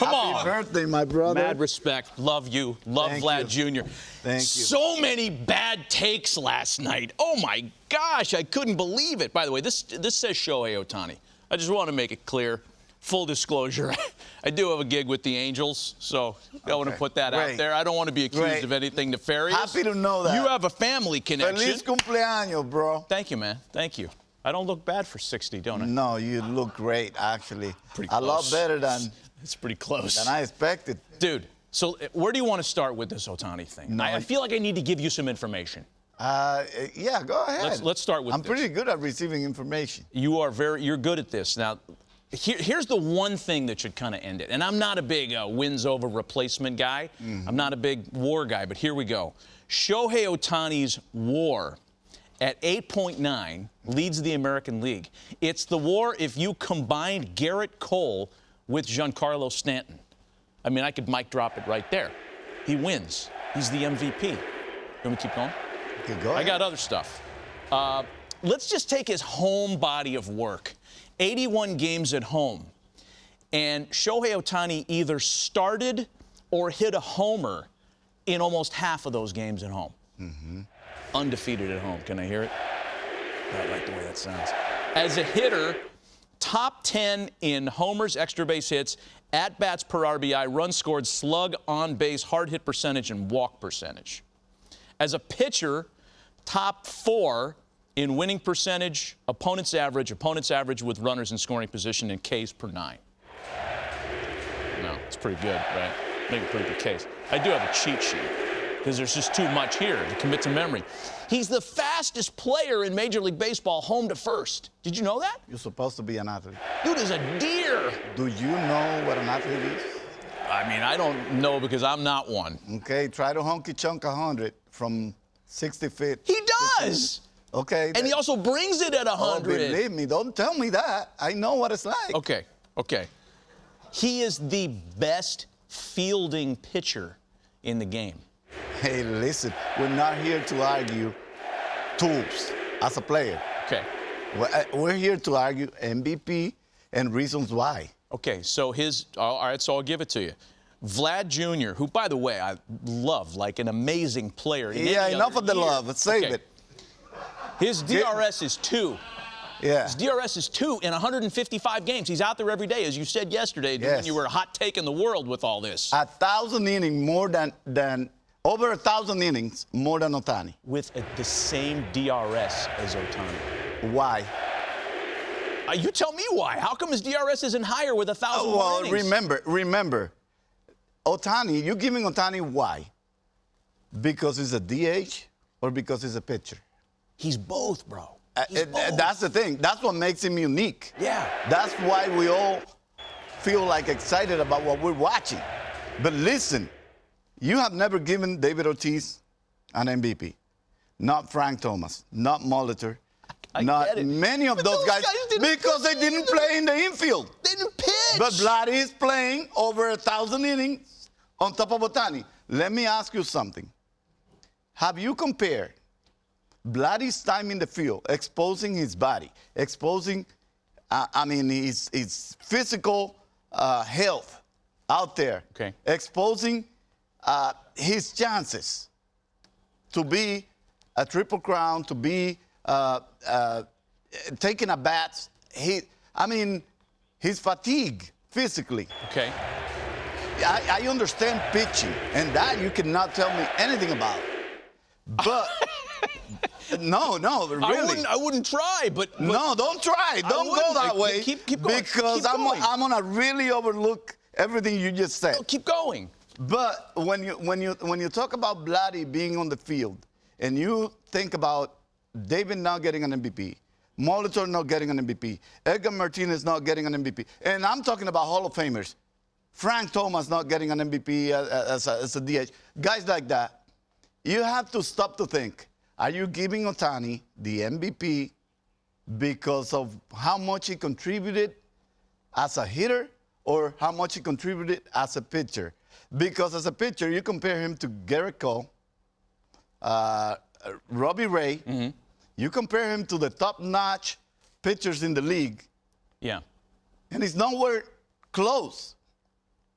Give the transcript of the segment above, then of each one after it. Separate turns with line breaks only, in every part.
Come on.
Happy birthday, my brother.
Mad respect. Love you. Love Vlad Jr.
Thank you.
So many bad takes last night. Oh, my gosh. I couldn't believe it. By the way, this says Shohei Ohtani. I just want to make it clear. Full disclosure, I do have a gig with the Angels, so I want to put that out there. I don't want to be accused of anything nefarious.
Happy to know that.
You have a family connection.
Feliz cumpleaños, bro.
Thank you, man. Thank you. I don't look bad for 60, don't I?
No, you look great, actually.
Pretty close.
A lot better than
it's pretty close
than I expected.
Dude, so where do you want to start with this Ohtani thing? I feel like I need to give you some information.
Yeah, go ahead.
Let's start with
I'm pretty good at receiving information.
You're good at this. Now, here's the one thing that should kind of end it. And I'm not a big wins over replacement guy. I'm not a big WAR guy, but here we go. Shohei Ohtani's WAR at 8.9 leads the American League. It's the WAR if you combined Garrett Cole with Giancarlo Stanton. I mean, I could mic drop it right there. He wins. He's the MVP. You want me to keep going?
Okay, go ahead.
I got other stuff. Let's just take his home body of work. 81 games at home. And Shohei Ohtani either started or hit a homer in almost half of those games at home. Undefeated at home. Can I hear it? I like the way that sounds. As a hitter, top 10 in homers, extra base hits, at-bats per RBI, runs scored, slug, on base, hard hit percentage, and walk percentage. As a pitcher, top 4 in winning percentage, opponent's average with runners in scoring position, and Ks per 9. No, it's pretty good, right? Make a pretty good case. I do have a cheat sheet because there's just too much here to commit to memory. He's the fastest player in Major League Baseball home to first. Did you know that?
You're supposed to be an athlete.
Dude is a deer.
Do you know what an athlete is?
I mean, I don't know because I'm not one.
Okay, try to honky chunk 100 from 60 feet.
He does.
Okay.
And he also brings it at 100.
Oh, believe me, don't tell me that. I know what it's like.
Okay. He is the best fielding pitcher in the game.
Hey, listen, we're not here to argue tools as a player.
Okay.
We're here to argue MVP and reasons why.
Okay, so all right, so I'll give it to you. Vlad Jr., who, by the way, I love, like an amazing player.
Yeah, enough of the love. Save it.
His DRS is 2.
Yeah.
His DRS is 2 in 155 games. He's out there every day, as you said yesterday, when you were a hot take in the world with all this.
1,000 innings more than over 1,000 innings more than Ohtani.
With the same DRS as Ohtani.
Why?
You tell me why. How come his DRS isn't higher with 1,000 more innings?
Well, remember, Ohtani, you're giving Ohtani why? Because he's a DH or because he's a pitcher?
He's both, bro. He's both.
That's the thing. That's what makes him unique.
Yeah.
That's why we all feel like excited about what we're watching. But listen, you have never given David Ortiz an MVP. Not Frank Thomas, not Molitor, not many of those guys because they didn't play in the infield.
They didn't pitch.
But Vlad is playing over 1,000 innings on top of Ohtani. Let me ask you something. Have you compared Vlad's time in the field, exposing his body, exposing, his physical health out there, exposing his chances to be a triple crown, to be taking a bat. His fatigue physically.
Okay.
I understand pitching, and that you cannot tell me anything about. But no, really.
I wouldn't try, but
no, don't try. Don't go that way.
Keep going.
Because I'm gonna really overlook everything you just said.
No, keep going.
But when you talk about Vladdy being on the field, and you think about David not getting an MVP, Molitor not getting an MVP, Edgar Martinez not getting an MVP, and I'm talking about Hall of Famers, Frank Thomas not getting an MVP as a DH, guys like that, you have to stop to think, are you giving Ohtani the MVP because of how much he contributed as a hitter or how much he contributed as a pitcher? Because as a pitcher, you compare him to Garrett Cole, Robbie Ray, you compare him to the top-notch pitchers in the league.
Yeah.
And he's nowhere close.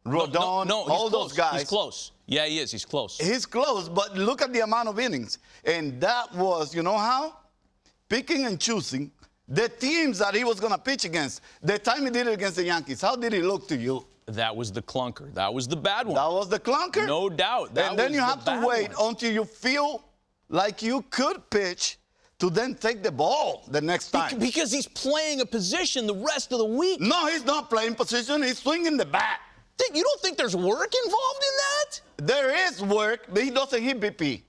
Rodon,
no, he's
all
close.
those guys.
He's close. Yeah, he is. He's close.
He's close, but look at the amount of innings. And that was, you know how? Picking and choosing the teams that he was going to pitch against. The time he did it against the Yankees, how did it look to you?
That was the clunker. That was the bad one.
That was the clunker?
No doubt.
And then you have to wait until you feel like you could pitch to then take the ball the next time.
Because he's playing a position the rest of the week.
No, he's not playing position. He's swinging the bat.
You don't think there's work involved in that?
There is work, but he doesn't hit BP.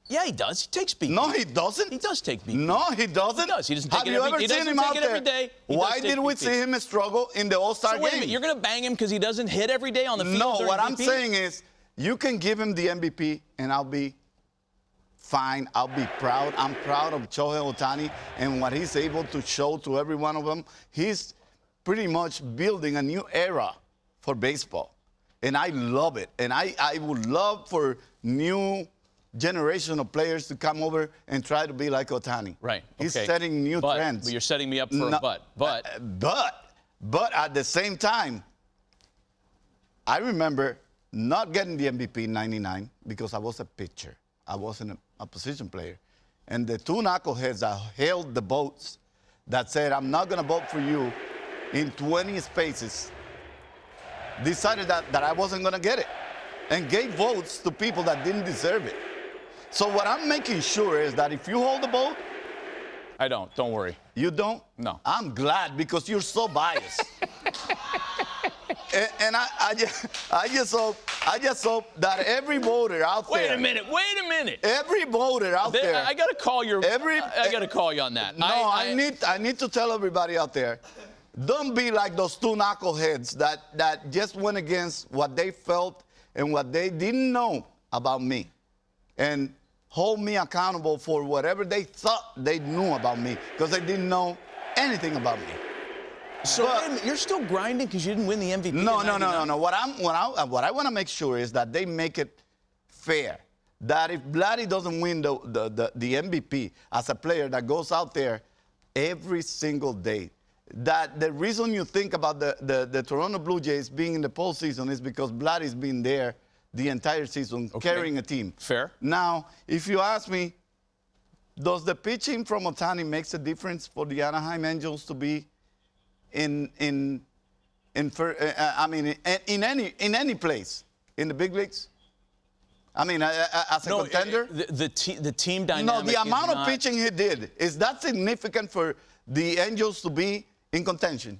Yeah, he does. He takes BP.
No, he doesn't.
He does take BP.
No, he doesn't.
He does. He doesn't take
Have
it
you
every,
ever
he
seen
doesn't
him
take
out
it
there?
every day.
Why did we see him struggle in the All-Star game?
Wait a minute. You're going to bang him because he doesn't hit every day on the field?
No,
during
what I'm
BP?
saying is you can give him the MVP, and I'll be fine. I'll be proud. I'm proud of Shohei Ohtani and what he's able to show to every one of them. He's pretty much building a new era for baseball, and I love it. And I would love for new generation of players to come over and try to be like Ohtani.
Right.
He's setting new trends.
But you're setting me up for a but.
But at the same time, I remember not getting the MVP in '99 because I was a pitcher. I wasn't a position player. And the two knuckleheads that held the votes that said, I'm not going to vote for you in 20 spaces, decided that I wasn't going to get it and gave votes to people that didn't deserve it. So what I'm making sure is that if you hold the vote,
I don't. Don't worry.
You don't?
No.
I'm glad because you're so biased. and I just hope that every voter out there.
Wait a minute.
Every voter out there.
I got to call your. I got to call you on that.
No, I need to tell everybody out there. Don't be like those two knuckleheads that just went against what they felt and what they didn't know about me, and hold me accountable for whatever they thought they knew about me, because they didn't know anything about me.
So you're still grinding because you didn't win the MVP?
No. What I want to make sure is that they make it fair. That if Vlad doesn't win the MVP as a player that goes out there every single day, that the reason you think about the Toronto Blue Jays being in the postseason is because Vlad has been there the entire season, carrying a team.
Fair.
Now, if you ask me, does the pitching from Ohtani makes a difference for the Anaheim Angels to be in any place in the big leagues? I mean, as a contender?
The team dynamic.
No, the amount of pitching he did, is that significant for the Angels to be in contention?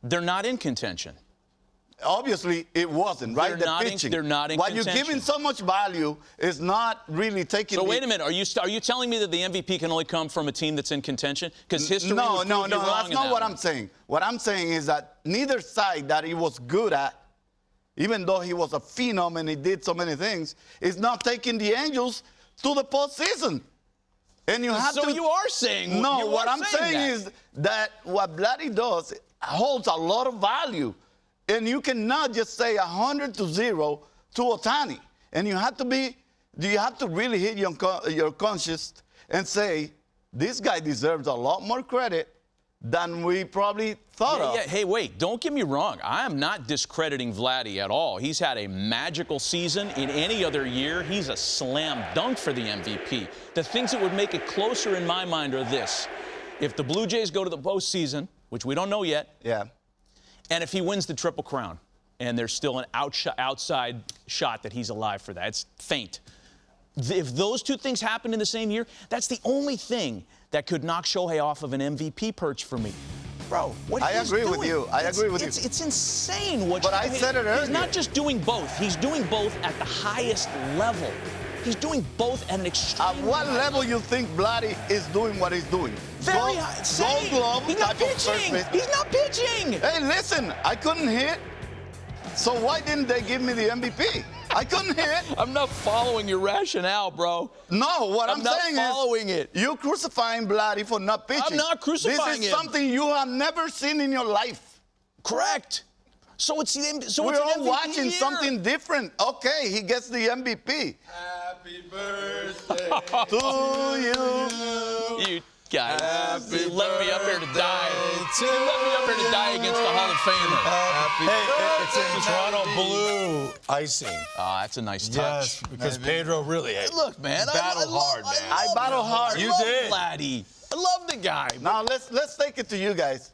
They're not in contention.
Obviously, it wasn't, right?
They're not in contention.
What you're giving so much value is not really taking.
So wait a minute. Are you telling me that the MVP can only come from a team that's in contention? Because history.
No. That's not what I'm saying. What I'm saying is that neither side that he was good at, even though he was a phenom and he did so many things, is not taking the Angels to the postseason. And you have to.
So you are saying.
No, what I'm saying is that what Vlad does holds a lot of value. And you cannot just say 100-0 to Ohtani. And you have to really hit your conscience and say, this guy deserves a lot more credit than we probably thought of.
Yeah, hey, wait, don't get me wrong. I am not discrediting Vladdy at all. He's had a magical season. In any other year, he's a slam dunk for the MVP. The things that would make it closer in my mind are this. If the Blue Jays go to the postseason, which we don't know yet,
yeah.
And if he wins the Triple Crown, and there's still an outside shot that he's alive for that, it's faint. If those two things happen in the same year, that's the only thing that could knock Shohei off of an MVP perch for me. Bro, what he's doing,
I agree with you.
It's insane what.
But I said it earlier.
He's not just doing both. He's doing both at the highest level. He's doing both at an extreme.
At what level you think Vlad is doing what he's doing?
Very high.
Gold Glove.
He's not pitching. He's not pitching.
Hey, listen, I couldn't hit. So why didn't they give me the MVP? I couldn't hit.
I'm not following your rationale, bro.
No, what I'm saying
not following it.
You're crucifying Vlad for not pitching.
I'm not crucifying him.
This is something you have never seen in your life.
Correct. So it's
we're all watching something different. Okay, he gets the MVP.
Happy birthday
to you.
guy.
Happy
Left me up here to die.
birthday
He left me up here to die against the Hall of Famer.
Hey, it's in Toronto blue icing.
That's a nice touch.
Yes, because Pedro really
Look, man,
battled hard, man.
I battle hard.
You
love
did.
Vladdy. I love the guy.
Now let's take it to you guys.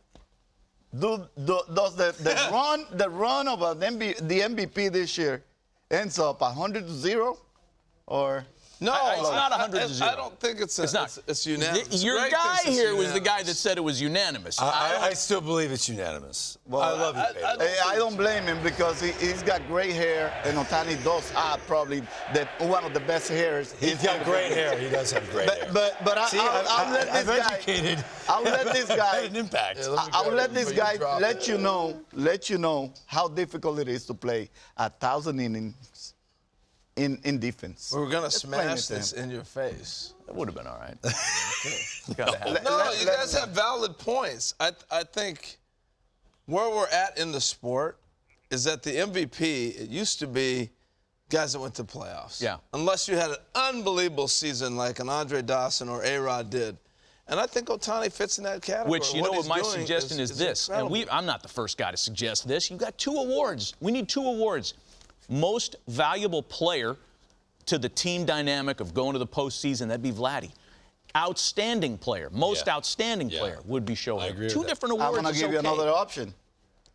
Does the run of the MVP this year ends up 100-0, or?
No,
It's not 100-0.
I don't think it's
not.
It's unanimous.
Your
Greg
guy
thinks it's
here was the guy that
unanimous.
said it was unanimous.
I still believe it's unanimous.
Well,
I love you, Pedro.
I don't blame him because he's got great hair, and Ohtani does have probably one of the best hairs.
He's got great hair. He does have great hair.
But I'll let
I've
this guy.
educated.
I'll let this guy.
Had an impact.
I'll let this guy let you know how difficult it is to play 1,000 innings in defense.
We were gonna
Explain
smash
it to
this
him.
in your face.
That would have been all right. Gotta have it.
No, you guys have valid points. I think where we're at in the sport is that the MVP, it used to be guys that went to playoffs.
Yeah.
Unless you had an unbelievable season like an Andre Dawson or A-Rod did. And I think Ohtani fits in that category.
Which, you know what
he's
my
doing
suggestion is this, and
incredible.
I'm not the first guy to suggest this. You've got 2 awards. We need 2 awards. Most valuable player to the team dynamic of going to the postseason, that'd be Vladdy. Outstanding player, most outstanding player would be Shohei.
I agree with
2
that.
different
I'm
awards.
gonna
is
give you
okay.
another option.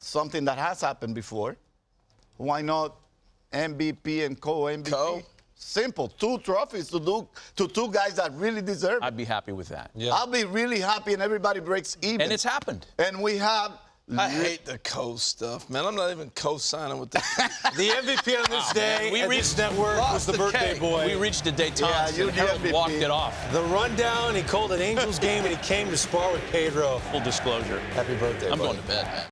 Something that has happened before. Why not MVP and co-MVP?
Co?
Simple. 2 trophies to 2 guys that really deserve it.
I'd be happy with that.
Yeah.
I'll be really happy, and everybody breaks even.
And it's happened.
And we have.
I hate the stuff, man. I'm not even co-signing with the
The MVP on this day
we
at
reached-
this network was
lost
the
the
birthday
cake.
boy.
We reached the détente,
Yeah, you
and
the
Harold
MVP.
walked it off.
The rundown, he called an Angels game, and he came to spar with Pedro.
Full disclosure.
Happy birthday,
I'm
buddy.
going to bed, man.